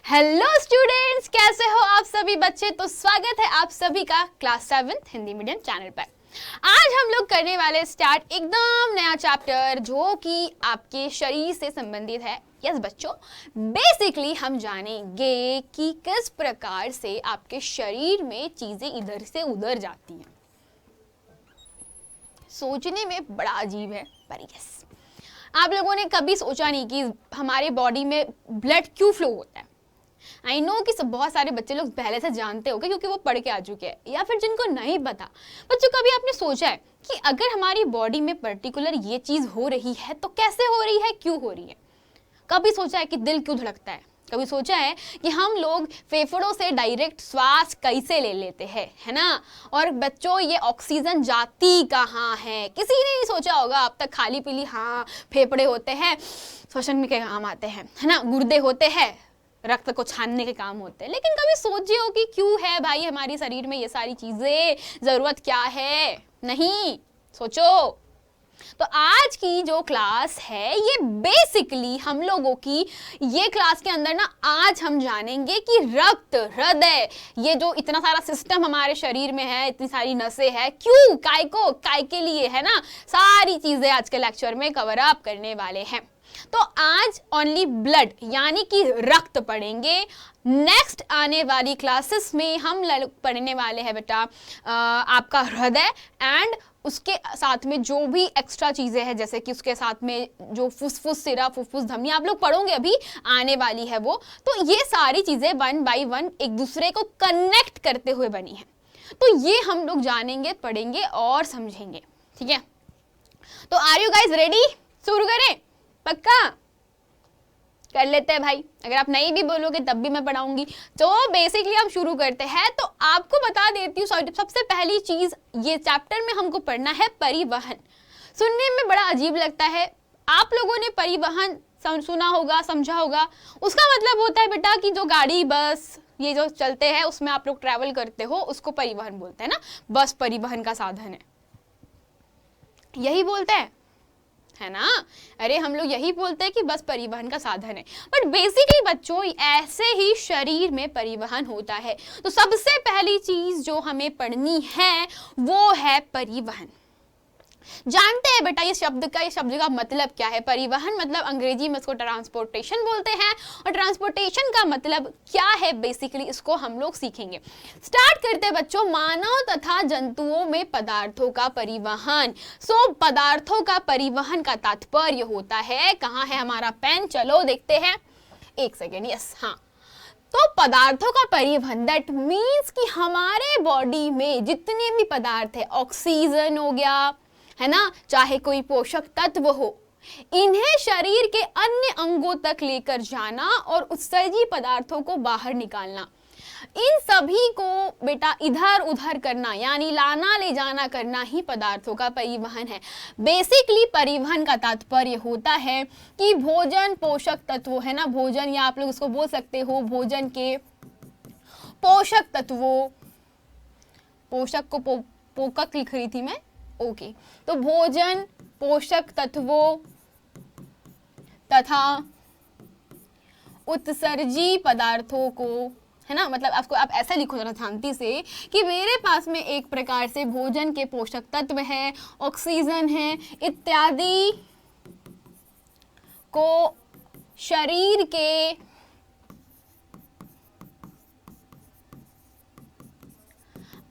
Hello students, कैसे हो आप सभी बच्चे। तो स्वागत है आप सभी का क्लास 7 हिंदी मीडियम चैनल पर। आज हम लोग करने वाले स्टार्ट एकदम नया चैप्टर जो कि आपके शरीर से संबंधित है। यस बच्चों, बेसिकली हम जानेंगे कि किस प्रकार से आपके शरीर में चीजें इधर से उधर जाती हैं। सोचने में बड़ा अजीब है पर यस, आप लोगों ने कभी सोचा नहीं कि हमारे बॉडी में ब्लड क्यों फ्लो होता है। आई नो कि सब बहुत सारे बच्चे लोग पहले से जानते होंगे क्योंकि वो पढ़ के आ चुके हैं, या फिर जिनको नहीं पता। बच्चों, कभी आपने सोचा है कि अगर हमारी बॉडी में पर्टिकुलर ये चीज हो रही है तो कैसे हो रही है, क्यों हो रही है। कभी सोचा है कि दिल क्यों धड़कता है। कभी सोचा है कि हम लोग फेफड़ों से डायरेक्ट श्वास कैसे ले लेते हैं, है ना। और बच्चों, ये ऑक्सीजन जाती कहाँ है, किसी ने नहीं सोचा होगा अब तक। खाली पीली हाँ फेफड़े होते हैं, श्वसन में के काम आते हैं, है ना। गुर्दे होते हैं, रक्त को छानने के काम होते हैं। लेकिन कभी सोचे हो कि क्यों है भाई हमारी शरीर में ये सारी चीजें, जरूरत क्या है। नहीं सोचो। तो आज की जो क्लास है ये बेसिकली हम लोगों की ये क्लास के अंदर ना, आज हम जानेंगे कि रक्त, हृदय, ये जो इतना सारा सिस्टम हमारे शरीर में है, इतनी सारी नसें हैं, क्यों, काय के लिए, है ना। सारी चीजें आज के लेक्चर में कवर अप करने वाले हैं। तो आज ओनली ब्लड यानी कि रक्त पढ़ेंगे। नेक्स्ट आने वाली क्लासेस में हम पढ़ने वाले हैं बेटा आपका हृदय एंड उसके साथ में जो भी एक्स्ट्रा चीजें हैं, जैसे कि उसके साथ में जो फुसफुस सिरा, फुसफुस धमनी आप लोग पढ़ोगे अभी आने वाली है वो। तो ये सारी चीजें वन बाय वन एक दूसरे को कनेक्ट करते हुए बनी है। तो ये हम लोग जानेंगे, पढ़ेंगे और समझेंगे, ठीक है। तो आर यू गाइज रेडी? शुरू करें? पक्का कर लेते हैं भाई। अगर आप नहीं भी बोलोगे तब भी मैं पढ़ाऊंगी। तो बेसिकली हम शुरू करते हैं। तो आपको बता देती हूँ, सबसे पहली चीज ये चैप्टर में हमको पढ़ना है परिवहन। सुनने में बड़ा अजीब लगता है। आप लोगों ने परिवहन सुना होगा, समझा होगा। उसका मतलब होता है बेटा कि जो गाड़ी, बस, ये जो चलते हैं उसमें आप लोग ट्रैवल करते हो, उसको परिवहन बोलते हैं ना। बस परिवहन का साधन है, यही बोलते हैं, है ना। अरे हम लोग यही बोलते हैं कि बस परिवहन का साधन है। बट बेसिकली बच्चों ऐसे ही शरीर में परिवहन होता है। तो सबसे पहली चीज जो हमें पढ़नी है वो है परिवहन। जानते हैं बेटा ये शब्द का मतलब क्या है। परिवहन मतलब अंग्रेजी में इसको ट्रांसपोर्टेशन बोलते हैं, और ट्रांसपोर्टेशन का मतलब क्या है बेसिकली इसको हम लोग सीखेंगे। स्टार्ट करते हैं बच्चों। मानव तथा जंतुओं में पदार्थों का परिवहन। पदार्थों का परिवहन का तात्पर्य होता है, कहाँ है हमारा पेन, चलो देखते हैं, एक सेकेंड, यस हाँ। तो पदार्थों का परिवहन दैट मीन्स कि हमारे बॉडी में जितने भी पदार्थ है, ऑक्सीजन हो गया, है ना, चाहे कोई पोषक तत्व हो, इन्हें शरीर के अन्य अंगों तक लेकर जाना और उत्सर्जी पदार्थों को बाहर निकालना, इन सभी को बेटा इधर उधर करना यानी लाना ले जाना करना ही पदार्थों का परिवहन है। बेसिकली परिवहन का तात्पर्य होता है कि भोजन, पोषक तत्वों, है ना, भोजन, या आप लोग उसको बोल सकते हो भोजन के पोषक तत्वों, पोषक को पोकक लिख रही थी मैं, ओके। तो भोजन, पोषक तत्वों तथा उत्सर्जी पदार्थों को, है ना, मतलब आपको आप ऐसा लिखो जरा शांति से कि मेरे पास में एक प्रकार से भोजन के पोषक तत्व है, ऑक्सीजन है, इत्यादि को शरीर के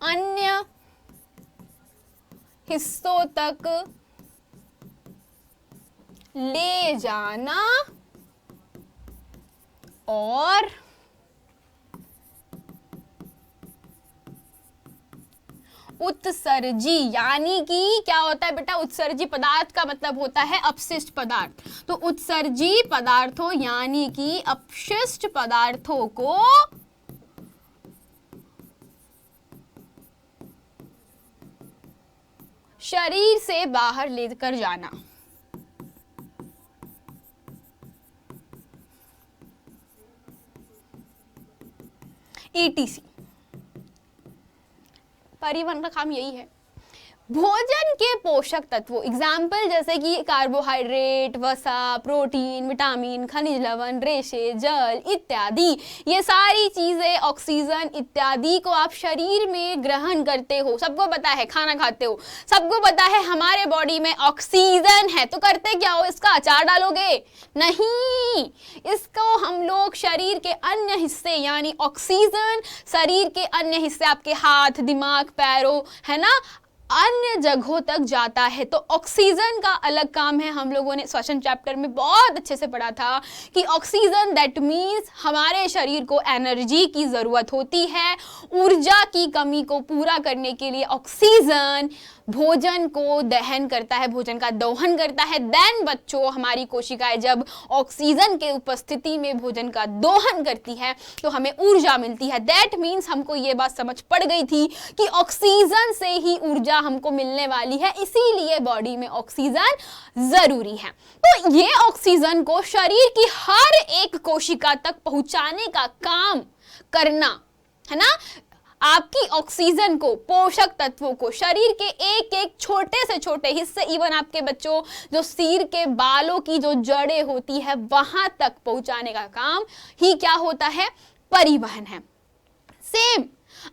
अन्य हिस्सों तक ले जाना और उत्सर्जी, यानी कि क्या होता है बेटा, उत्सर्जी पदार्थ का मतलब होता है अपशिष्ट पदार्थ। तो उत्सर्जी पदार्थों यानी कि अपशिष्ट पदार्थों को शरीर से बाहर लेकर जाना। ETC परिवहन का काम यही है। भोजन के पोषक तत्वों, एग्जाम्पल जैसे कि कार्बोहाइड्रेट, वसा, प्रोटीन, विटामिन, खनिज लवण, रेशे, जल इत्यादि, ये सारी चीजें, ऑक्सीजन इत्यादि को आप शरीर में ग्रहण करते हो। सबको पता है, खाना खाते हो, सबको पता है हमारे बॉडी में ऑक्सीजन है, तो करते क्या हो, इसका अचार डालोगे? नहीं, इसको हम लोग शरीर के अन्य हिस्से, यानी ऑक्सीजन शरीर के अन्य हिस्से, आपके हाथ, दिमाग, पैरों, है ना, अन्य जगहों तक जाता है। तो ऑक्सीजन का अलग काम है। हम लोगों ने श्वसन चैप्टर में बहुत अच्छे से पढ़ा था कि ऑक्सीजन दैट मीन्स हमारे शरीर को एनर्जी की ज़रूरत होती है, ऊर्जा की कमी को पूरा करने के लिए ऑक्सीजन भोजन को दहन करता है, भोजन का दोहन करता है। देन बच्चों, हमारी कोशिकाएं जब ऑक्सीजन के उपस्थिति में भोजन का दोहन करती है तो हमें ऊर्जा मिलती है। दैट मीन्स हमको ये बात समझ पड़ गई थी कि ऑक्सीजन से ही ऊर्जा हमको मिलने वाली है, इसीलिए बॉडी में ऑक्सीजन जरूरी है। तो ये ऑक्सीजन को शरीर की हर एक कोशिका तक पहुंचाने का काम करना, है ना, आपकी ऑक्सीजन को, पोषक तत्वों को शरीर के एक एक छोटे से छोटे हिस्से, इवन आपके बच्चों जो सिर के बालों की जो जड़ें होती है वहां तक पहुंचाने का काम ही क्या होता है? परिवहन है। सेम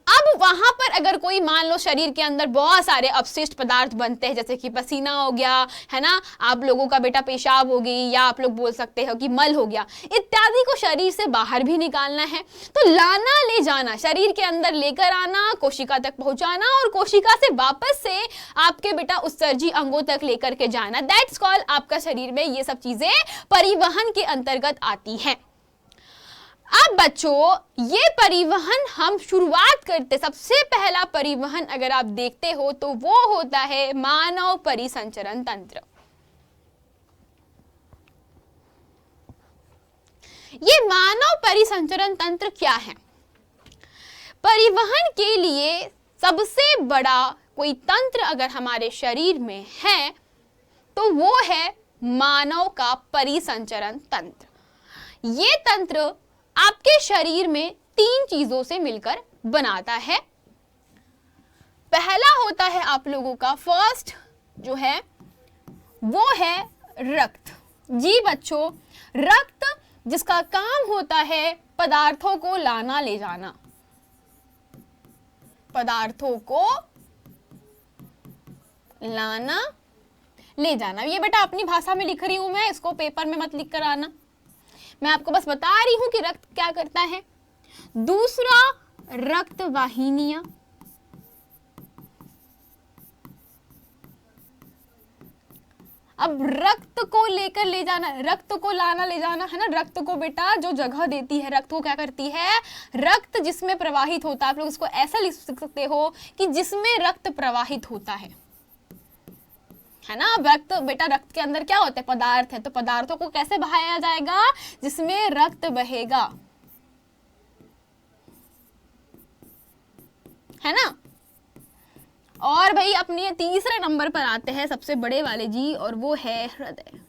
अब वहां पर अगर कोई, मान लो शरीर के अंदर बहुत सारे अपशिष्ट पदार्थ बनते हैं, जैसे कि पसीना हो गया, है ना, आप लोगों का बेटा पेशाब हो गई, या आप लोग बोल सकते हो कि मल हो गया, इत्यादि को शरीर से बाहर भी निकालना है। तो लाना ले जाना, शरीर के अंदर लेकर आना, कोशिका तक पहुंचाना, और कोशिका से वापस से आपके बेटा उत्सर्जी अंगों तक लेकर के जाना, दैट्स कॉल्ड, आपका शरीर में ये सब चीजें परिवहन के अंतर्गत आती हैं। अब बच्चों, ये परिवहन हम शुरुआत करते, सबसे पहला परिवहन अगर आप देखते हो तो वो होता है मानव परिसंचरण तंत्र। ये मानव परिसंचरण तंत्र क्या है? परिवहन के लिए सबसे बड़ा कोई तंत्र अगर हमारे शरीर में है तो वो है मानव का परिसंचरण तंत्र। ये तंत्र आपके शरीर में 3 चीजों से मिलकर बनाता है। पहला होता है आप लोगों का, फर्स्ट जो है वो है रक्त। जी बच्चों, रक्त जिसका काम होता है पदार्थों को लाना ले जाना, पदार्थों को लाना ले जाना। ये बेटा अपनी भाषा में लिख रही हूं मैं, इसको पेपर में मत लिख कर आना, मैं आपको बस बता रही हूं कि रक्त क्या करता है। दूसरा, रक्त वाहिनियां, अब रक्त को लेकर ले जाना, रक्त को लाना ले जाना, है ना, रक्त को बेटा जो जगह देती है, रक्त को क्या करती है? रक्त जिसमें प्रवाहित होता है, आप लोग इसको ऐसा लिख सकते हो कि जिसमें रक्त प्रवाहित होता है ना। रक्त बेटा, रक्त के अंदर क्या होता है? पदार्थ है, तो पदार्थों को कैसे बहाया जाएगा? जिसमें रक्त बहेगा, है ना। और भाई अपने तीसरे नंबर पर आते हैं सबसे बड़े वाले जी, और वो है हृदय।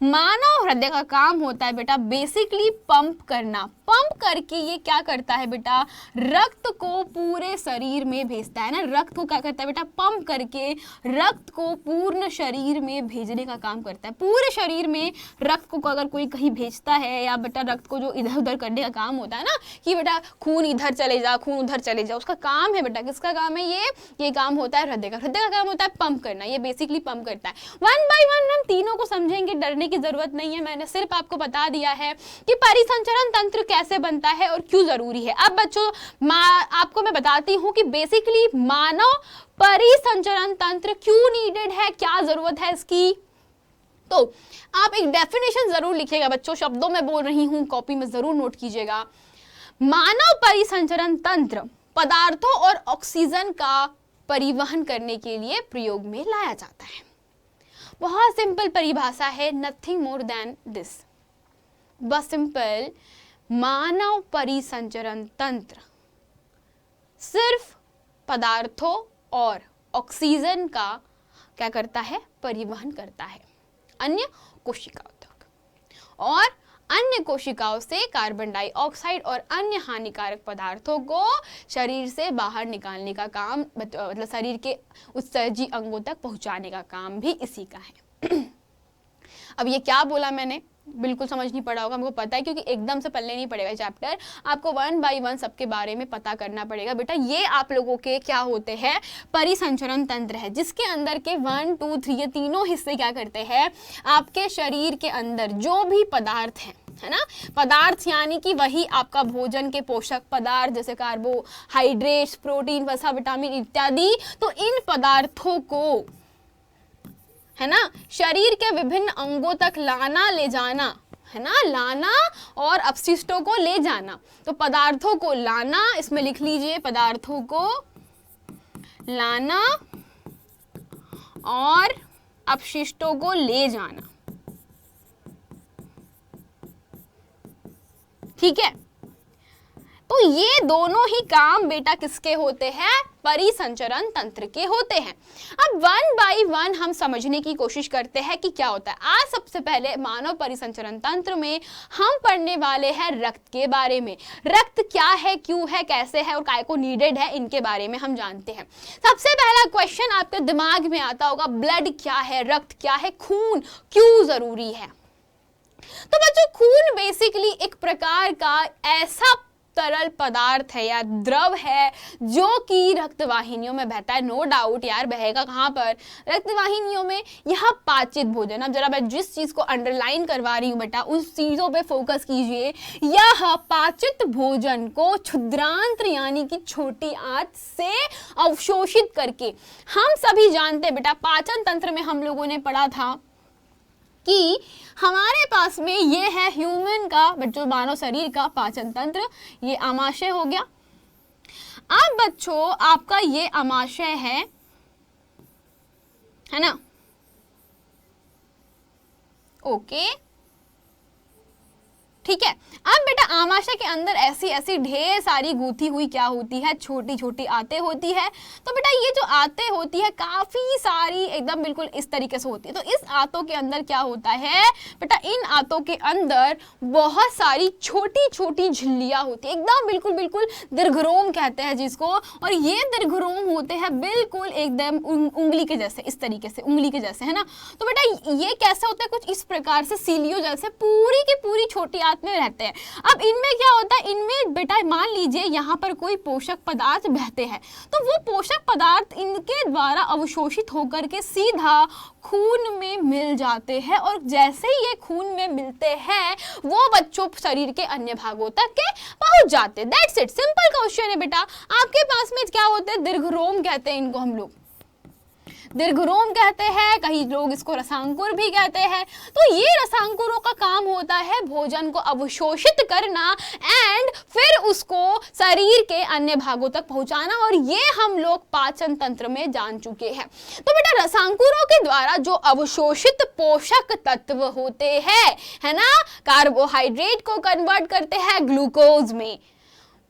मानव हृदय का काम होता है बेटा बेसिकली पंप करना। पंप करके ये क्या करता है बेटा? रक्त को पूरे शरीर में भेजता है ना। रक्त को क्या करता है बेटा? पंप करके रक्त को पूर्ण शरीर में भेजने का काम करता है। पूरे शरीर में रक्त को अगर कोई कहीं भेजता है, या बेटा रक्त को जो इधर उधर करने का काम होता है ना, कि बेटा खून इधर चले जा, खून उधर चले जा, उसका काम है बेटा, किसका काम है ये काम होता है हृदय का। हृदय का काम होता है पंप करना, ये बेसिकली पंप करता है। वन बाय वन हम तीनों को समझेंगे, डरने की जरूरत नहीं है। मैंने सिर्फ आपको बता दिया है कि परिसंचरण तंत्र कैसे बनता है और क्यों जरूरी है। अब बच्चों आपको मैं बताती हूं कि बेसिकली मानव परिसंचरण तंत्र क्यों नीडेड है, क्या जरूरत है इसकी। तो आप एक डेफिनेशन जरूर लिखिएगा बच्चों, शब्दों में बोल रही हूं, कॉपी में जरूर नोट कीजिएगा। मानव परिसंचरण तंत्र पदार्थों और ऑक्सीजन का परिवहन करने के लिए प्रयोग में लाया जाता है। बहुत सिंपल परिभाषा है, नथिंग मोर देन दिस। बस सिंपल, मानव परिसंचरण तंत्र सिर्फ पदार्थों और ऑक्सीजन का क्या करता है? परिवहन करता है अन्य कोशिकाओं तक। और अन्य कोशिकाओं से कार्बन डाइऑक्साइड और अन्य हानिकारक पदार्थों को शरीर से बाहर निकालने का काम, मतलब शरीर के उत्सर्जी अंगों तक पहुंचाने का काम भी इसी का है। अब ये क्या बोला मैंने, बिल्कुल समझ नहीं पड़ा होगा, हमको पता है, क्योंकि एकदम से पढ़ने नहीं पड़ेगा चैप्टर, आपको 1 बाय 1 सबके बारे में पता करना पड़ेगा। बेटा ये आप लोगों के क्या होते हैं, परिसंचरण तंत्र है, जिसके अंदर के 1, 2, 3 ये तीनों हिस्से क्या करते हैं, आपके शरीर के अंदर जो भी पदार्थ है ना, पदार्थ यानी कि वही आपका भोजन के पोषक पदार्थ जैसे कार्बोहाइड्रेट्स, प्रोटीन, वसा, विटामिन इत्यादि, तो इन पदार्थों को है ना शरीर के विभिन्न अंगों तक लाना, ले जाना, है ना, लाना और अपशिष्टों को ले जाना। तो पदार्थों को लाना, इसमें लिख लीजिए, पदार्थों को लाना और अपशिष्टों को ले जाना, ठीक है। तो ये दोनों ही काम बेटा किसके होते हैं, परिसंचरण तंत्र के होते हैं। अब 1 बाय 1 हम समझने की कोशिश करते हैं कि क्या होता है। आज सबसे पहले मानव परिसंचरण तंत्र में हम पढ़ने वाले हैं रक्त के बारे में। रक्त क्या है, क्यों है, कैसे है और काय को नीडेड है, इनके बारे में हम जानते हैं। सबसे पहला क्वेश्चन आपके दिमाग में आता होगा, ब्लड क्या है, रक्त क्या है, खून क्यों जरूरी है। तो बच्चों खून बेसिकली एक प्रकार का ऐसा तरल पदार्थ है या द्रव है जो कि रक्तवाहिनियों में बहता है। नो डाउट यार, बहेगा कहाँ पर, रक्तवाहिनियों में। यह पाचित भोजन, अब जरा मैं जिस चीज को अंडरलाइन करवा रही हूँ बेटा उस चीजों पे फोकस कीजिए। यह पाचित भोजन को क्षुद्रांत्र यानी कि छोटी आंत से अवशोषित करके, हम सभी जानते हैं बेटा पाचन तंत्र में हम लोगों ने पढ़ा था कि हमारे पास में ये है ह्यूमन का, बच्चों मानव शरीर का पाचन तंत्र, ये आमाशय हो गया। अब बच्चों आपका ये आमाशय है ना, ओके ठीक है। अब बेटा आमाशय के अंदर ऐसी ऐसी ढेर सारी गूंथी हुई क्या होती है, छोटी छोटी आंतें होती है। तो बेटा ये जो आंतें होती है काफी सारी एकदम बिल्कुल इस तरीके से होती है। तो इस आंतों के अंदर क्या होता है बेटा, इन आंतों के अंदर बहुत सारी छोटी छोटी झिल्लियां होती है, एकदम बिल्कुल बिल्कुल दीर्घरोम कहते हैं जिसको। और ये दीर्घरोम होते हैं बिल्कुल एकदम उंगली के जैसे, इस तरीके से उंगली के जैसे, है ना। तो बेटा ये कैसे होता है, कुछ इस प्रकार से सीलियों जैसे पूरी की पूरी छोटी में रहते हैं। अब इनमें क्या होता है, इनमें बेटा मान लीजिए यहाँ पर कोई पोषक पदार्थ बहते हैं, तो वो पोषक पदार्थ इनके द्वारा अवशोषित होकर के सीधा खून में मिल जाते हैं। और जैसे ही ये खून में मिलते हैं वो बच्चों शरीर के अन्य भागों तक के पहुंच जाते हैं। दैट्स इट, सिंपल क्वेश्चन है बेटा। आपके पास में क्या होते हैं, दीर्घरोम कहते हैं इनको, हम लोग दीर्घरोम कहते हैं, कई लोग इसको रसांकुर भी कहते हैं। तो ये रसांकुरों का काम होता है भोजन को अवशोषित करना एंड फिर उसको शरीर के अन्य भागों तक पहुंचाना, और ये हम लोग पाचन तंत्र में जान चुके हैं। तो बेटा रसांकुरों के द्वारा जो अवशोषित पोषक तत्व होते हैं, है ना, कार्बोहाइड्रेट को कन्वर्ट करते हैं ग्लूकोज में,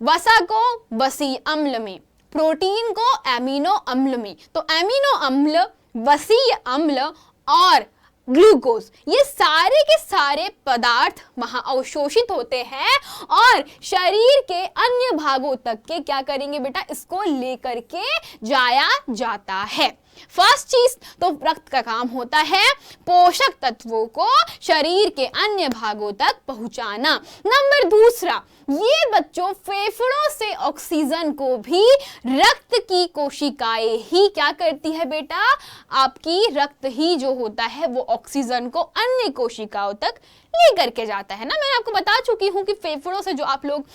वसा को वसीय अम्ल में, प्रोटीन को एमिनो अम्ल में। तो एमिनो अम्ल, वसीय अम्ल और ग्लूकोज, ये सारे के सारे पदार्थ वहां अवशोषित होते हैं और शरीर के अन्य भागों तक के क्या करेंगे बेटा, इसको लेकर के जाया जाता है। फर्स्ट चीज तो रक्त का काम होता है पोषक तत्वों को शरीर के अन्य भागों तक पहुंचाना। नंबर दूसरा, ये बच्चों फेफड़ों से ऑक्सीजन को भी रक्त की कोशिकाएं ही क्या करती है बेटा, आपकी रक्त ही जो होता है वो ऑक्सीजन को अन्य कोशिकाओं तक लेकर के जाता है ना। मैंने आपको बता चुकी हूं कि फेफड़ों से जो आप लोग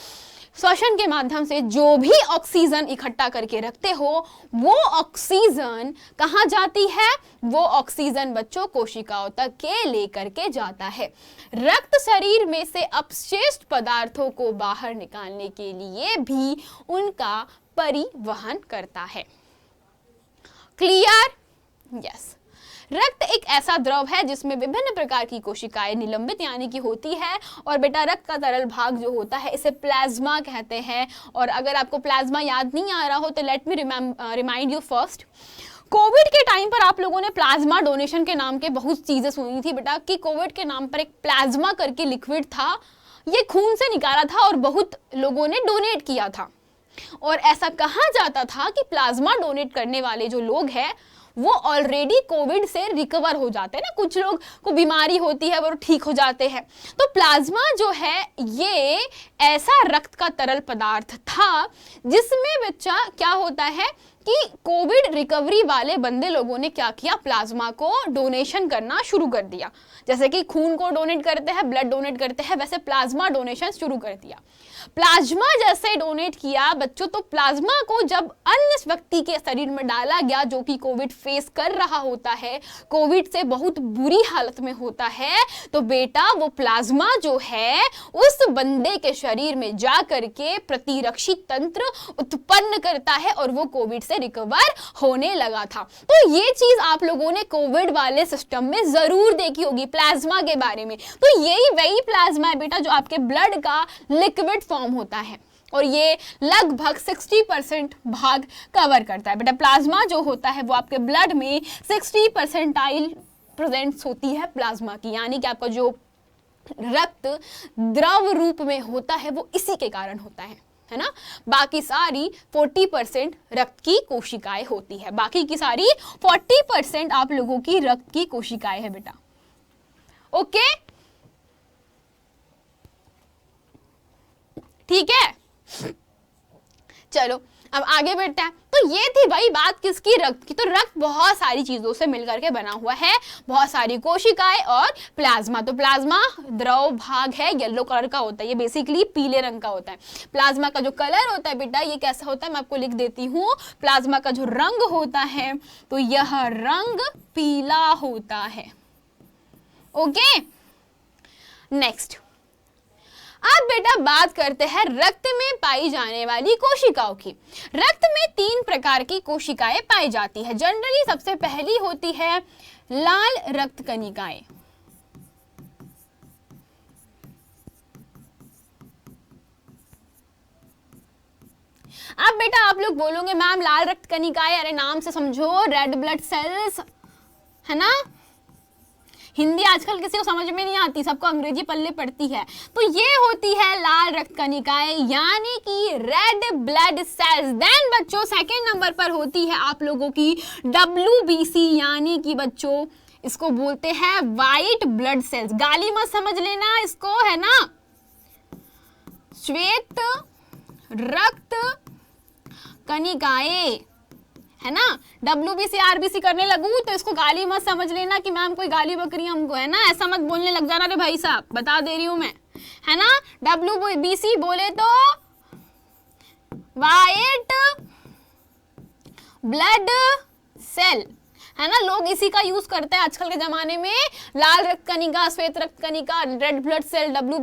श्वसन के माध्यम से जो भी ऑक्सीजन इकट्ठा करके रखते हो वो ऑक्सीजन कहाँ जाती है, वो ऑक्सीजन बच्चों कोशिकाओं तक के लेकर के जाता है। रक्त शरीर में से अपशिष्ट पदार्थों को बाहर निकालने के लिए भी उनका परिवहन करता है। क्लियर? यस। रक्त एक ऐसा द्रव है जिसमें विभिन्न प्रकार की कोशिकाएं निलंबित यानी कि होती है। और बेटा रक्त का तरल भाग जो होता है इसे प्लाज्मा कहते हैं। और अगर आपको प्लाज्मा याद नहीं आ रहा हो तो let me remind you first, Covid के टाइम पर आप लोगों ने प्लाज्मा डोनेशन के नाम के बहुत चीजें सुनी थी बेटा, कि कोविड के नाम पर एक प्लाज्मा करके लिक्विड था, ये खून से निकाला था और बहुत लोगों ने डोनेट किया था। और ऐसा कहा जाता था कि प्लाज्मा डोनेट करने वाले जो लोग हैं वो ऑलरेडी कोविड से रिकवर हो जाते हैं ना, कुछ लोग को बीमारी होती है वो ठीक हो जाते हैं। तो प्लाज्मा जो है ये ऐसा रक्त का तरल पदार्थ था जिसमें बच्चा क्या होता है कि कोविड रिकवरी वाले बंदे लोगों ने क्या किया, प्लाज्मा को डोनेशन करना शुरू कर दिया। जैसे कि खून को डोनेट करते हैं, ब्लड डोनेट करते हैं, वैसे प्लाज्मा डोनेशन शुरू कर दिया। प्लाज्मा जैसे डोनेट किया बच्चों, तो प्लाज्मा को जब अन्य व्यक्ति के शरीर में डाला गया जो कि कोविड फेस कर रहा होता है, कोविड से बहुत बुरी हालत में होता है, तो बेटा वो प्लाज्मा जो है उस बंदे के शरीर में जा करके प्रतिरक्षी तंत्र उत्पन्न करता है और वो कोविड से रिकवर होने लगा था। तो ये चीज आप लोगों ने कोविड वाले सिस्टम में जरूर देखी होगी प्लाज्मा के बारे में। तो यही वही प्लाज्मा है बेटा जो आपके ब्लड का लिक्विड फॉर्म होता है और ये लगभग 60% भाग कवर करता है। बेटा प्लाज्मा जो होता है वो आपके ब्लड में 60% प्रेजेंस होती है प्लाज्मा की, यानी कि आपका जो रक्त द्रव रूप में होता है वो इसी के कारण होता है ना। बाकी सारी 40% रक्त की कोशिकाएं होती है, बाकी की सारी 40% आप लोगों की रक्त की कोशिकाएं है बेटा। ओके ठीक है, चलो अब आगे बढ़ते हैं। तो ये थी भाई बात किसकी, रक्त की। तो रक्त बहुत सारी चीजों से मिलकर के बना हुआ है, बहुत सारी कोशिकाएं और प्लाज्मा। तो प्लाज्मा द्रव भाग है, येलो कलर का होता है, ये बेसिकली पीले रंग का होता है। प्लाज्मा का जो कलर होता है बेटा ये कैसा होता है मैं आपको लिख देती हूँ। प्लाज्मा का जो रंग होता है तो यह रंग पीला होता है। ओके नेक्स्ट, अब बेटा बात करते हैं रक्त में पाई जाने वाली कोशिकाओं की। रक्त में 3 प्रकार की कोशिकाएं पाई जाती है। जनरली सबसे पहली होती है लाल रक्त कणिकाएं। अब बेटा आप लोग बोलोगे मैम लाल रक्त कणिकाएं, अरे नाम से समझो रेड ब्लड सेल्स है ना। हिंदी आजकल किसी को समझ में नहीं आती, सबको अंग्रेजी पल्ले पड़ती है। तो ये होती है लाल रक्त कणिकाएं यानी कि रेड ब्लड सेल्स। देन बच्चों सेकंड नंबर पर होती है आप लोगों की WBC यानी कि बच्चों इसको बोलते हैं वाइट ब्लड सेल्स। गाली मत समझ लेना इसको है ना, श्वेत रक्त कणिकाएं है ना। WBC RBC करने लगूं तो इसको गाली मत समझ लेना कि मैम कोई गाली बकरी हमको है ना, ऐसा मत बोलने लग जाना रे भाई साहब, बता दे रही हूं मैं है ना। WBC बोले तो वाइट ब्लड सेल है ना, लोग इसी का यूज करते हैं आजकल के जमाने में। लाल रक्त कणिका, श्वेत रक्त कणिका, रेड ब्लड सेल, W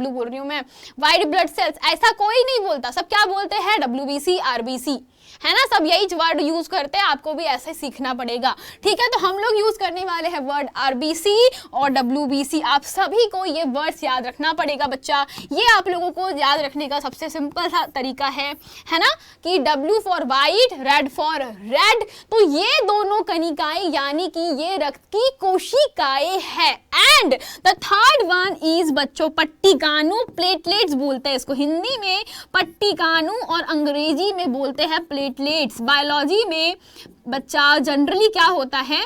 बोल रही हूं मैं, वाइट ब्लड सेल्स, ऐसा कोई नहीं बोलता। सब क्या बोलते हैं WBC RBC है ना, सब यही वर्ड यूज करते हैं। आपको भी ऐसे सीखना पड़ेगा ठीक है। तो हम लोग यूज करने वाले हैं वर्ड RBC और WBC। आप सभी को ये वर्ड्स याद रखना पड़ेगा बच्चा। ये आप लोगों को याद रखने का सबसे सिंपल सा तरीका है ना, कि W for white, red for red. तो ये दोनों कणिकाएं यानी कि ये रक्त की कोशिकाएं है। And the third one is बच्चों पट्टिकानु, प्लेटलेट्स बोलते हैं इसको हिंदी में पट्टिकानु और अंग्रेजी में बोलते हैं प्लेटलेट्स। बायोलॉजी में बच्चा जनरली क्या होता है,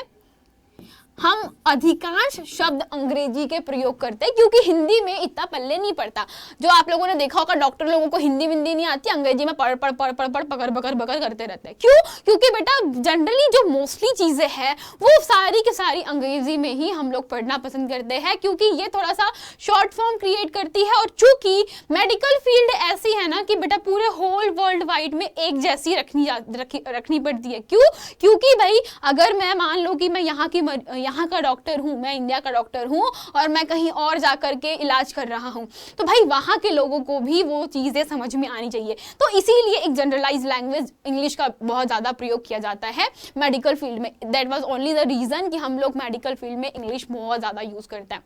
हम अधिकांश शब्द अंग्रेजी के प्रयोग करते हैं क्योंकि हिंदी में इतना पल्ले नहीं पड़ता। जो आप लोगों ने देखा होगा डॉक्टर लोगों को हिंदी विंदी नहीं आती, अंग्रेजी में पढ़ पकड़ बकर करते रहते हैं। क्यों? क्योंकि बेटा जनरली जो मोस्टली चीजें हैं वो सारी की सारी अंग्रेजी में ही हम लोग पढ़ना पसंद करते हैं क्योंकि ये थोड़ा सा शॉर्ट फॉर्म क्रिएट करती है। और चूंकि मेडिकल फील्ड ऐसी है ना कि बेटा पूरे होल वर्ल्ड वाइड में एक जैसी रखनी पड़ती है। क्यों? क्योंकि भाई अगर मैं मान लो कि मैं यहाँ का डॉक्टर हूँ, मैं इंडिया का डॉक्टर हूँ और मैं कहीं और जाकर के इलाज कर रहा हूँ, तो भाई वहाँ के लोगों को भी वो चीज़ें समझ में आनी चाहिए। तो इसीलिए एक जनरलाइज लैंग्वेज इंग्लिश का बहुत ज़्यादा प्रयोग किया जाता है मेडिकल फील्ड में। That was only the reason कि हम लोग मेडिकल फील्ड में इंग्लिश बहुत ज़्यादा यूज़ करते हैं।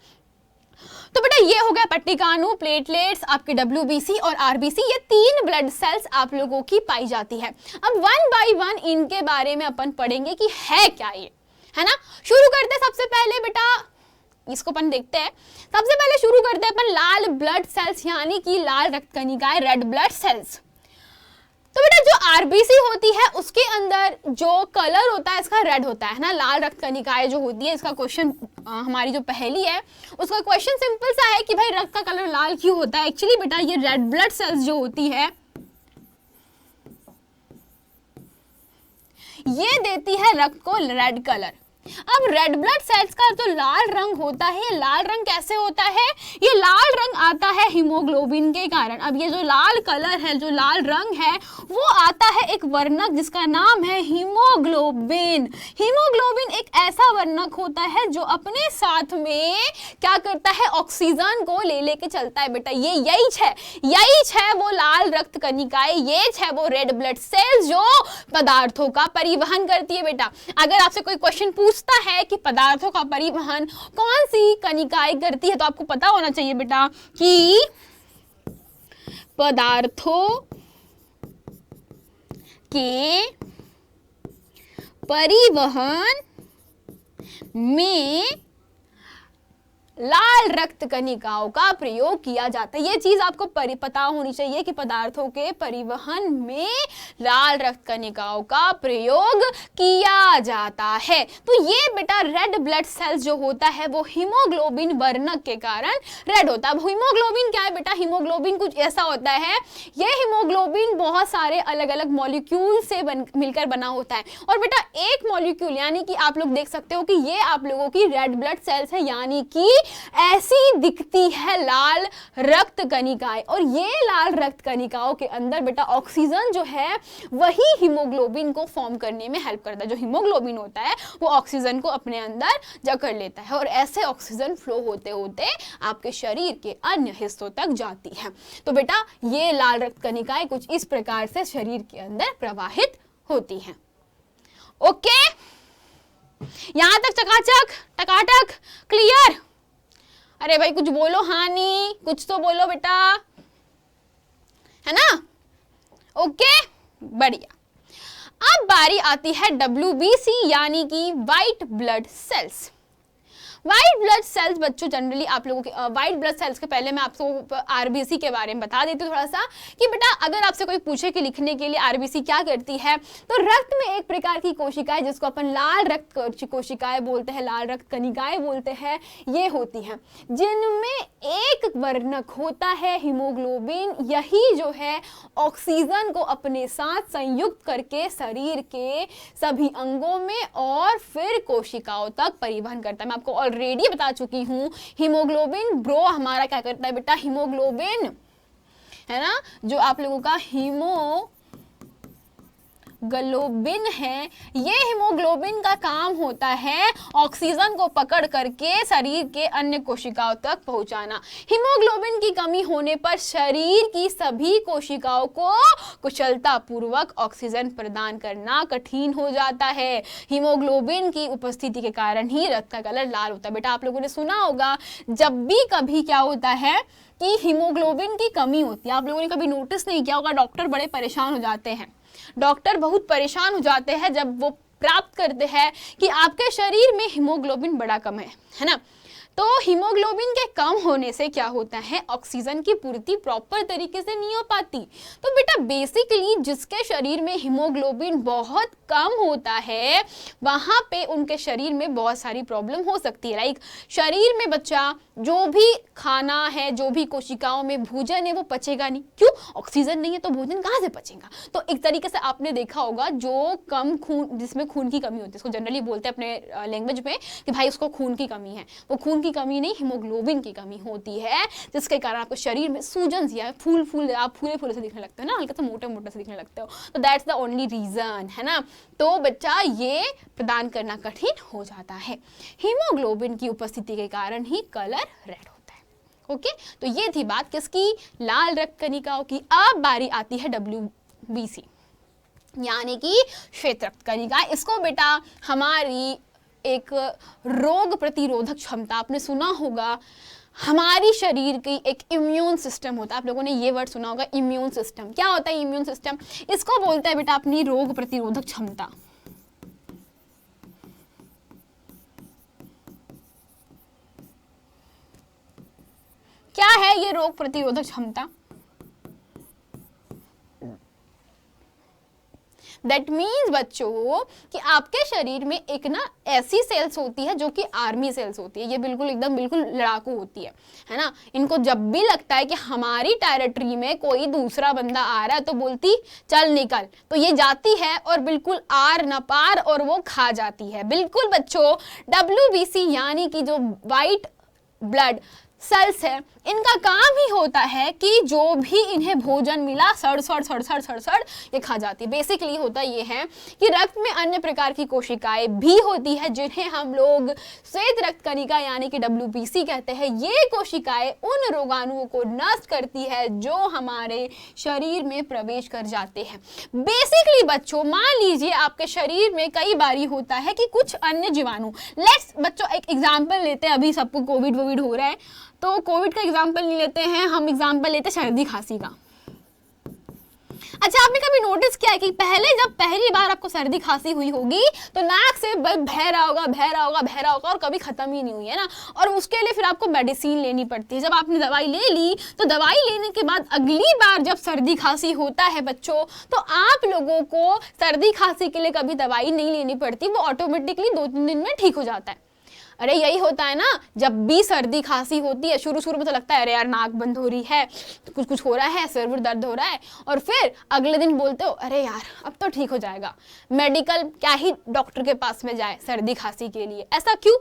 तो बेटा ये हो गया पट्टिकानु, प्लेटलेट्स, आपके WBC और RBC, ये 3 ब्लड सेल्स आप लोगों की पाई जाती है। अब वन बाय वन इनके बारे में अपन पढ़ेंगे कि है क्या ये, है ना। शुरू करते हैं सबसे पहले बेटा, इसको अपन देखते हैं। सबसे पहले शुरू करते हैं अपन लाल ब्लड सेल्स यानी कि लाल रक्त कणिकाएं, रेड ब्लड सेल्स। तो बेटा जो RBC होती है उसके अंदर जो कलर होता है इसका रेड होता है ना, लाल रक्त कणिकाएं जो होती है। इसका क्वेश्चन हमारी जो पहली है उसका क्वेश्चन सिंपल सा है कि भाई रक्त का कलर लाल क्यों होता है। एक्चुअली बेटा ये रेड ब्लड सेल्स जो होती है ये देती है रक्त को रेड कलर। अब रेड ब्लड सेल्स का जो लाल रंग होता है, ये लाल रंग कैसे होता है, ये लाल रंग आता है हीमोग्लोबिन के कारण। अब ये जो लाल कलर है, जो लाल रंग है, वो आता है एक वर्णक जिसका नाम है हीमोग्लोबिन। हीमोग्लोबिन एक ऐसा वर्णक होता है जो अपने साथ में क्या करता है, ऑक्सीजन को ले लेके चलता है बेटा। ये यही है वो लाल रक्त कणिकाएं, ये है वो रेड ब्लड सेल्स जो पदार्थों का परिवहन करती है बेटा। अगर आपसे कोई क्वेश्चन पूछता है कि पदार्थों का परिवहन कौन सी कणिकाएं करती है, तो आपको पता होना चाहिए बेटा कि पदार्थों के परिवहन में लाल रक्त कणिकाओं का प्रयोग किया जाता है। ये चीज आपको पता होनी चाहिए कि पदार्थों के परिवहन में लाल रक्त कणिकाओं का प्रयोग किया जाता है। तो ये बेटा रेड ब्लड सेल्स जो होता है वो हीमोग्लोबिन वर्णक के कारण रेड होता है। हीमोग्लोबिन क्या है बेटा, हीमोग्लोबिन कुछ ऐसा होता है, ये हीमोग्लोबिन बहुत सारे अलग अलग मॉलिक्यूल से मिलकर बना होता है। और बेटा एक मॉलिक्यूल यानी कि आप लोग देख सकते हो कि ये आप लोगों की रेड ब्लड सेल्स है, यानी कि ऐसी दिखती है लाल रक्त कणिकाएं। और ये लाल रक्त कणिकाओं के अंदर बेटा ऑक्सीजन जो है वही हीमोग्लोबिन को फॉर्म करने में हेल्प करता है। जो हीमोग्लोबिन होता है वो ऑक्सीजन को अपने अंदर जकड़ लेता है और ऐसे ऑक्सीजन फ्लो होते होते आपके शरीर के अन्य हिस्सों तक जाती है। तो बेटा ये लाल रक्त कणिकाएं कुछ इस प्रकार से शरीर के अंदर प्रवाहित होती हैं। ओके, यहां तक चकाचक टकाटक क्लियर। अरे भाई कुछ बोलो, हानि कुछ तो बोलो बेटा, है ना। ओके बढ़िया। अब बारी आती है WBC यानी कि white blood cells. White blood cells बच्चों जनरली आप लोगों के व्हाइट ब्लड सेल्स के पहले मैं आपको RBC के बारे में बता देती हूँ थोड़ा सा कि बेटा अगर आपसे कोई पूछे कि लिखने के लिए RBC क्या करती है, तो रक्त में एक प्रकार की कोशिकाएं जिसको अपन लाल रक्त कोशिकाएं बोलते हैं, लाल रक्त कणिकाएं बोलते हैं, ये होती हैं जिनमें एक वर्णक होता है हीमोग्लोबिन। यही जो है ऑक्सीजन को अपने साथ संयुक्त करके शरीर के सभी अंगों में और फिर कोशिकाओं तक परिवहन करता है। मैं आपको ऑलरेडी बता चुकी हूं हीमोग्लोबिन ब्रो हमारा क्या करता है बेटा, हीमोग्लोबिन है ना, जो आप लोगों का हीमोग्लोबिन है, ये हीमोग्लोबिन का काम होता है ऑक्सीजन को पकड़ करके शरीर के अन्य कोशिकाओं तक पहुंचाना। हीमोग्लोबिन की कमी होने पर शरीर की सभी कोशिकाओं को कुशलता पूर्वक ऑक्सीजन प्रदान करना कठिन हो जाता है। हीमोग्लोबिन की उपस्थिति के कारण ही रक्त का कलर लाल होता है। बेटा आप लोगों ने सुना होगा जब भी कभी क्या होता है कि हीमोग्लोबिन की कमी होती है, आप लोगों ने कभी नोटिस नहीं किया होगा, डॉक्टर बड़े परेशान हो जाते हैं। डॉक्टर बहुत परेशान हो जाते हैं जब वो प्राप्त करते हैं कि आपके शरीर में हीमोग्लोबिन बड़ा कम है ना। तो हीमोग्लोबिन के कम होने से क्या होता है, ऑक्सीजन की पूर्ति प्रॉपर तरीके से नहीं हो पाती। तो बेटा बेसिकली जिसके शरीर में हीमोग्लोबिन बहुत कम होता है वहां पे उनके शरीर में बहुत सारी प्रॉब्लम हो सकती है। लाइक शरीर में बच्चा जो भी खाना है, जो भी कोशिकाओं में भोजन है वो पचेगा नहीं। क्यों? ऑक्सीजन नहीं है तो भोजन कहाँ से पचेगा। तो एक तरीके से आपने देखा होगा जो कम खून, जिसमें खून की कमी होती है, इसको जनरली बोलते हैं अपने लैंग्वेज में कि भाई उसको खून की कमी है। वो खून की कमी नहीं, हीमोग्लोबिन की कमी होती है, जिसके कारण आपके शरीर में सूजन सी है, फूल आप फूले से दिखने लगते हो ना, हल्का सा मोटे से दिखने लगते हो। तो दैट्स द ओनली रीजन, है ना। तो बच्चा ये प्रदान करना कठिन हो जाता है। हीमोग्लोबिन की उपस्थिति के कारण ही कलर रेड होता है। ओके, तो ये थी बात किसकी, लाल रक्त कणिकाओं की। अब बारी आती है WBC यानी कि श्वेत रक्त कणिका। इसको बेटा हमारी एक रोग प्रतिरोधक क्षमता, आपने सुना होगा हमारी शरीर की एक इम्यून सिस्टम होता है। आप लोगों ने ये वर्ड सुना होगा, इम्यून सिस्टम। क्या होता है इम्यून सिस्टम? इसको बोलते हैं बेटा अपनी रोग प्रतिरोधक क्षमता। क्या है ये रोग प्रतिरोधक क्षमता? दैट मीन्स बच्चों कि आपके शरीर में एक ना ऐसी सेल्स होती है जो कि आर्मी सेल्स होती है। ये बिल्कुल एकदम बिल्कुल लड़ाकू होती है ना। इनको जब भी लगता है कि हमारी टेरिटरी में कोई दूसरा बंदा आ रहा है तो बोलती चल निकल, तो ये जाती है और बिल्कुल आर न पार और वो खा जाती है। बिल्कुल बच्चों, WBC यानी कि जो वाइट ब्लड सेल्स है, इनका काम ही होता है कि जो भी इन्हें भोजन मिला सड़ ये खा जाती है। बेसिकली होता ये है कि रक्त में अन्य प्रकार की कोशिकाएं भी होती है जिन्हें हम लोग श्वेत रक्त कणिका यानी कि WBC कहते हैं। ये कोशिकाएं उन रोगाणुओं को नष्ट करती है जो हमारे शरीर में प्रवेश कर जाते हैं। बेसिकली बच्चों, मान लीजिए आपके शरीर में कई बारी होता है कि कुछ अन्य जीवाणु, लेट्स बच्चों एक एग्जाम्पल लेते हैं। अभी सबको कोविड हो रहा है तो कोविड का एग्जाम्पल नहीं लेते हैं, हम एग्जाम्पल लेते हैं सर्दी खांसी का। अच्छा, आपने कभी नोटिस किया है कि जब पहली बार आपको सर्दी खांसी हुई होगी तो नाक से बह रहा होगा और कभी खत्म ही नहीं हुई है ना। और उसके लिए फिर आपको मेडिसिन लेनी पड़ती है। जब आपने दवाई ले ली तो दवाई लेने के बाद अगली बार जब सर्दी खांसी होता है बच्चों, तो आप लोगों को सर्दी खांसी के लिए कभी दवाई नहीं लेनी पड़ती, वो ऑटोमेटिकली 2-3 दिन में ठीक हो जाता है। अरे यही होता है ना, जब भी सर्दी खांसी होती है शुरू में तो लगता है अरे यार नाक बंद हो रही है, कुछ हो रहा है, सिर दर्द हो रहा है, और फिर अगले दिन बोलते हो अरे यार अब तो ठीक हो जाएगा। मेडिकल क्या ही डॉक्टर के पास में जाए सर्दी खांसी के लिए। ऐसा क्यों?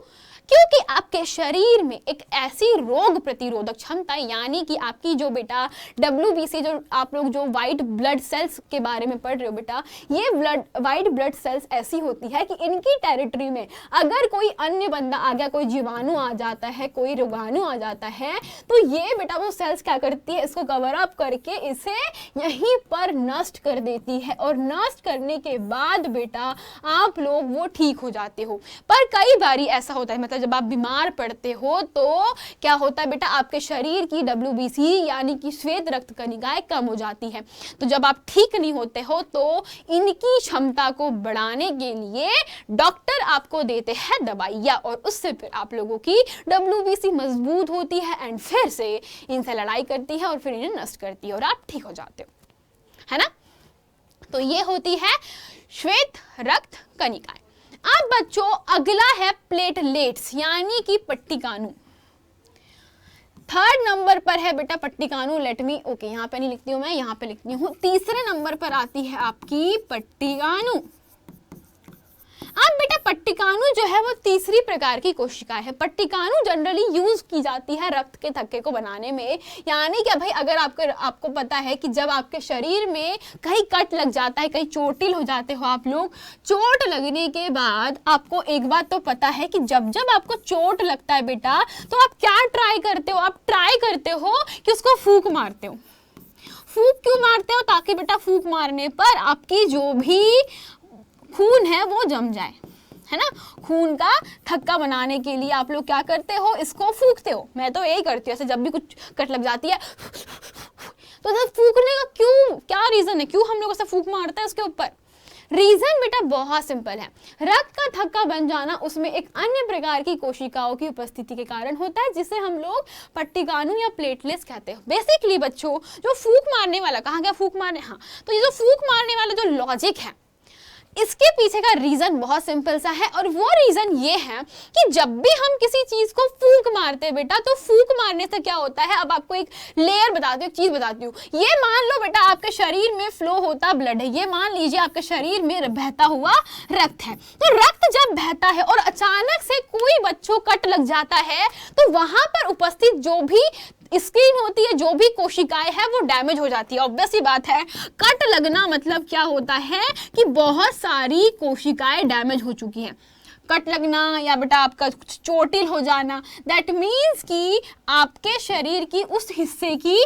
क्योंकि आपके शरीर में एक ऐसी रोग प्रतिरोधक क्षमता यानी कि आपकी जो बेटा WBC, जो आप लोग जो वाइट ब्लड सेल्स के बारे में पढ़ रहे हो बेटा, ये वाइट ब्लड सेल्स ऐसी होती है कि इनकी टेरिटरी में अगर कोई अन्य बंदा आ गया, कोई जीवाणु आ जाता है, कोई रोगाणु आ जाता है, तो ये बेटा वो सेल्स क्या करती है, इसको कवर अप करके इसे यहीं पर नष्ट कर देती है। और नष्ट करने के बाद बेटा आप लोग वो ठीक हो जाते हो। पर कई बारी ऐसा होता है, मतलब जब आप बीमार पड़ते हो तो क्या होता है बेटा, आपके शरीर की WBC यानी कि श्वेत रक्त कणिकाएं कम हो जाती है। तो जब आप ठीक नहीं होते हो तो इनकी क्षमता को बढ़ाने के लिए डॉक्टर आपको देते हैं दवाइयाँ, और उससे फिर आप लोगों की WBC मजबूत होती है एंड फिर से इनसे लड़ाई करती है और फिर इन्हें नष्ट करती है और आप ठीक हो जाते हो, है ना। तो ये होती है श्वेत रक्त कणिकाएं। अब बच्चों अगला है प्लेटलेट्स यानी कि पट्टिकाणु। 3rd नंबर पर है बेटा पट्टिकाणु। लेट मी ओके, यहाँ पे नहीं लिखती हूँ मैं, यहाँ पे लिखती हूँ। 3रे नंबर पर आती है आपकी पट्टिकाणु। अब बेटा पट्टिकाणु जो है वो 3री प्रकार की कोशिकाएं है। पट्टिकाणु जनरली यूज की जाती है रक्त के थक्के को बनाने में। यानी कि भाई अगर आपको पता है कि जब आपके शरीर में कहीं कट लग जाता है, कहीं चोटिल हो जाते हो आप लोग, चोट लगने के बाद आपको एक बात तो पता है कि जब आपको चोट लगता है बेटा तो आप क्या ट्राई करते हो? आप ट्राई करते हो कि उसको फूंक मारते हो। फूंक क्यों मारते हो? ताकि बेटा फूंक मारने पर आपकी जो भी खून है वो जम जाए, है ना। खून का थक्का बनाने के लिए आप लोग क्या करते हो? इसको फूंकते हो। मैं तो यही करती हूँ, ऐसे जब भी कुछ कट लग जाती है तो फूंकने का क्या रीजन है, क्यों हम लोग ऐसा फूंक मारते हैं उसके ऊपर? रीजन बेटा बहुत सिंपल है। रक्त का थक्का बन जाना उसमें एक अन्य प्रकार की कोशिकाओं की उपस्थिति के कारण होता है, जिसे हम लोग पट्टिकाणु या प्लेटलेट्स कहते हैं। बेसिकली बच्चों जो फूंक मारने वाला, कहाँ गया फूंक मारने, हाँ, तो ये जो फूंक मारने वाला जो लॉजिक है, इसके पीछे का रीजन बहुत सिंपल सा है, और वो रीजन ये है कि जब भी हम किसी चीज को फूंक मारते हैं बेटा, तो फूंक मारने से क्या होता है, अब आपको एक लेयर बताती हूँ, एक चीज बताती हूँ। ये मान लो बेटा आपके शरीर में फ्लो होता ब्लड है, ये मान लीजिए आपके शरीर में बहता हुआ रक्त है। तो रक्त जब बहता है और अचानक से कोई बच्चों कट लग जाता है, तो वहां पर उपस्थित जो भी स्किन होती है, जो भी कोशिकाएं हैं, वो डैमेज हो जाती है। ऑब्वियस ही बात है, कट लगना मतलब क्या होता है कि बहुत सारी कोशिकाएं डैमेज हो चुकी हैं। कट लगना या बेटा आपका कुछ चोटिल हो जाना, दैट मीन्स कि आपके शरीर की उस हिस्से की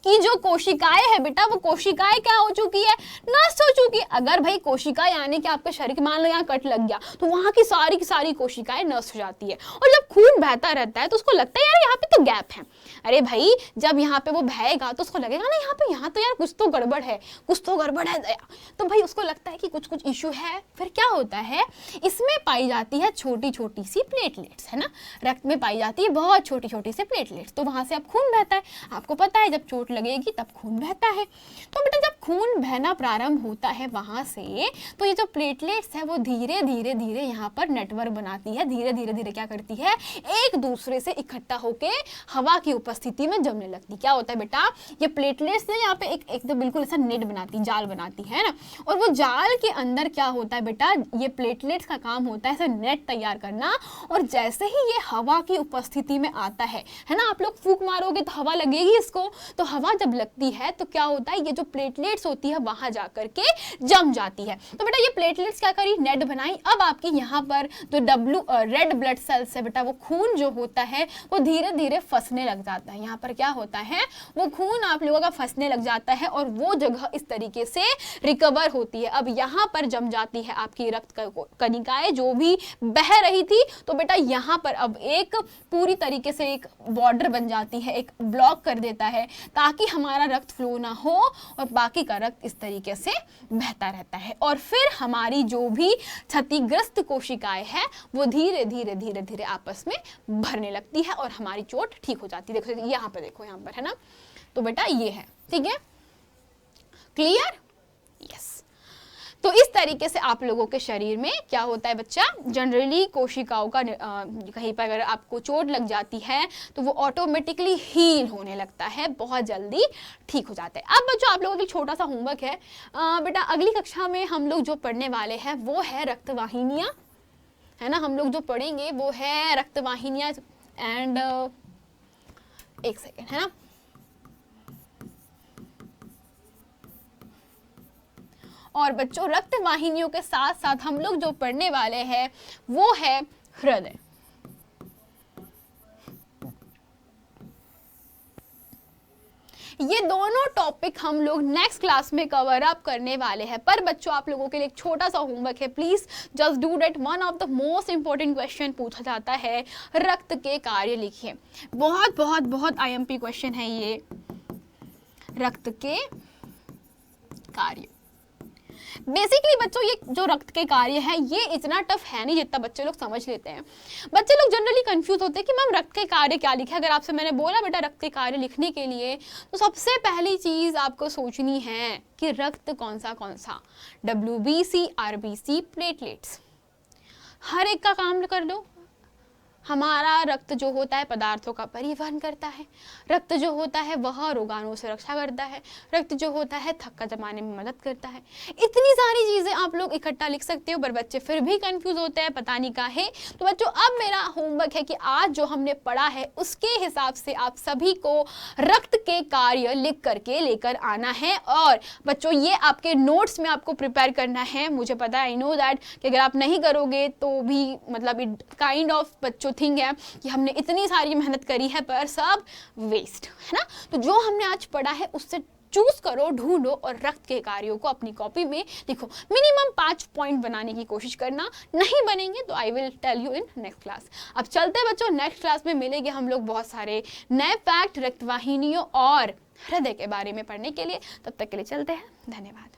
कि जो कोशिकाएं है बेटा, वो कोशिकाएं क्या हो चुकी है, नष्ट हो चुकी है। अगर भाई कोशिकाएं यानी कि आपके शरीर के, मान लो यहाँ कट लग गया तो वहां की सारी कोशिकाएं नष्ट हो जाती है। और जब खून बहता रहता है तो उसको लगता है यार यहाँ पे तो गैप है। अरे भाई जब यहाँ पे वो बहेगा तो उसको लगेगा ना यहाँ तो यार कुछ तो गड़बड़ है, कुछ तो गड़बड़ है दया। तो भाई उसको लगता है कि कुछ इशू है। फिर क्या होता है, इसमें पाई जाती है छोटी छोटी सी प्लेटलेट्स, है ना, रक्त में पाई जाती है बहुत छोटी छोटी सी प्लेटलेट्स। तो वहां से अब खून बहता है। आपको पता है जब चोट लगेगी तब खून बहता है। तो बेटा जब खून बहना प्रारंभ होता है वहां से, तो ये जो प्लेटलेट्स है वो धीरे धीरे धीरे यहाँ पर नेटवर्क बनाती है, धीरे धीरे धीरे क्या करती है, एक दूसरे से इकट्ठा होके हवा की उपस्थिति में जमने लगती। क्या होता है बेटा, ये प्लेटलेट्स ने यहाँ पे एक तो बिल्कुल ऐसा नेट बनाती, जाल बनाती है ना, और वो जाल के अंदर क्या होता है बेटा, ये प्लेटलेट्स का काम होता है ऐसे नेट तैयार करना। और जैसे ही ये हवा की उपस्थिति में आता है ना, आप लोग फूंक मारोगे तो हवा लगेगी इसको, तो हवा जब लगती है तो क्या होता है, ये जो प्लेटलेट्स होती है वहां जाकर के जम जाती है। तो बेटा ये प्लेटलेट्स क्या करी, नेट बनाई। अब आपकी यहाँ पर जो रेड ब्लड सेल्स है बेटा, वो खून जो होता है वो धीरे धीरे फंसने लग जाता है। यहाँ पर क्या होता है, वो खून आप लोगों का फंसने लग जाता है और वो जगह इस तरीके से रिकवर होती है। अब यहाँ पर जम जाती है आपकी रक्त कणिकाएं जो भी बह रही थी। तो बेटा यहाँ पर अब एक पूरी तरीके से एक बॉर्डर बन जाती है, एक ब्लॉक कर देता है ताकि हमारा रक्त फ्लो ना हो और बाकी का रक्त इस तरीके से बहता रहता है। और फिर हमारी जो भी क्षतिग्रस्त कोशिकाएं हैं वो धीरे धीरे धीरे धीरे आपस में भरने लगती है और हमारी चोट ठीक हो जाती है। देखो यहाँ पर, देखो यहाँ पर, है ना। तो बेटा ये है, ठीक है, क्लियर, यस। तो इस तरीके से आप लोगों के शरीर में क्या होता है बच्चा, जनरली कोशिकाओं का कहीं पर अगर आपको चोट लग जाती है तो वो ऑटोमेटिकली हील होने लगता है, बहुत जल्दी ठीक हो जाता है। अब बच्चों आप लोगों के लिए छोटा सा होमवर्क है, बेटा अगली कक्षा में हम लोग जो पढ़ने वाले हैं वो है रक्तवाहिनियाँ, है ना। हम लोग जो पढ़ेंगे वो है रक्तवाहिनियाँ एंड एक सेकेंड, है ना। और बच्चों रक्त वाहिनियों के साथ साथ हम लोग जो पढ़ने वाले हैं वो है हृदय। ये दोनों टॉपिक हम लोग नेक्स्ट क्लास में कवर अप करने वाले हैं। पर बच्चों आप लोगों के लिए एक छोटा सा होमवर्क है, please just do that. One of the most important question पूछा जाता है, रक्त के कार्य लिखिए। बहुत बहुत बहुत आईएमपी क्वेश्चन है ये, रक्त के कार्य। बेसिकली बच्चों ये जो रक्त के कार्य है ये इतना टफ है नहीं जितना बच्चे लोग समझ लेते हैं। बच्चे लोग जनरली कंफ्यूज होते हैं कि मैम रक्त के कार्य क्या लिखे। अगर आपसे मैंने बोला बेटा रक्त के कार्य लिखने के लिए, तो सबसे पहली चीज आपको सोचनी है कि रक्त कौन सा, WBC, RBC, प्लेटलेट्स, हर एक का काम कर लो। हमारा रक्त जो होता है पदार्थों का परिवहन करता है, रक्त जो होता है वह रोगाणुओं से रक्षा करता है, रक्त जो होता है थक्का जमाने में मदद करता है। इतनी सारी चीज़ें आप लोग इकट्ठा लिख सकते हो, पर बच्चे फिर भी कंफ्यूज होते हैं, पता नहीं काहे। तो बच्चों अब मेरा होमवर्क है कि आज जो हमने पढ़ा है उसके हिसाब से आप सभी को रक्त के कार्य लिख करके लेकर आना है। और बच्चों ये आपके नोट्स में आपको प्रिपेयर करना है। मुझे पता है, आई नो दैट कि अगर आप नहीं करोगे तो भी मतलब इट काइंड ऑफ बच्चों थिंग है कि हमने इतनी सारी मेहनत करी है पर सब वेस्ट, है ना। तो जो हमने आज पढ़ा है उससे चूज करो, ढूंढो और रक्त के कार्यों को अपनी कॉपी में लिखो। मिनिमम 5 पॉइंट बनाने की कोशिश करना, नहीं बनेंगे तो I will tell you in next class. अब चलते बच्चों, नेक्स्ट क्लास में मिलेंगे हम लोग बहुत सारे नए फैक्ट रक्तवाहिनियों और हृदय के बारे में पढ़ने के लिए। तब तक के लिए चलते हैं, धन्यवाद।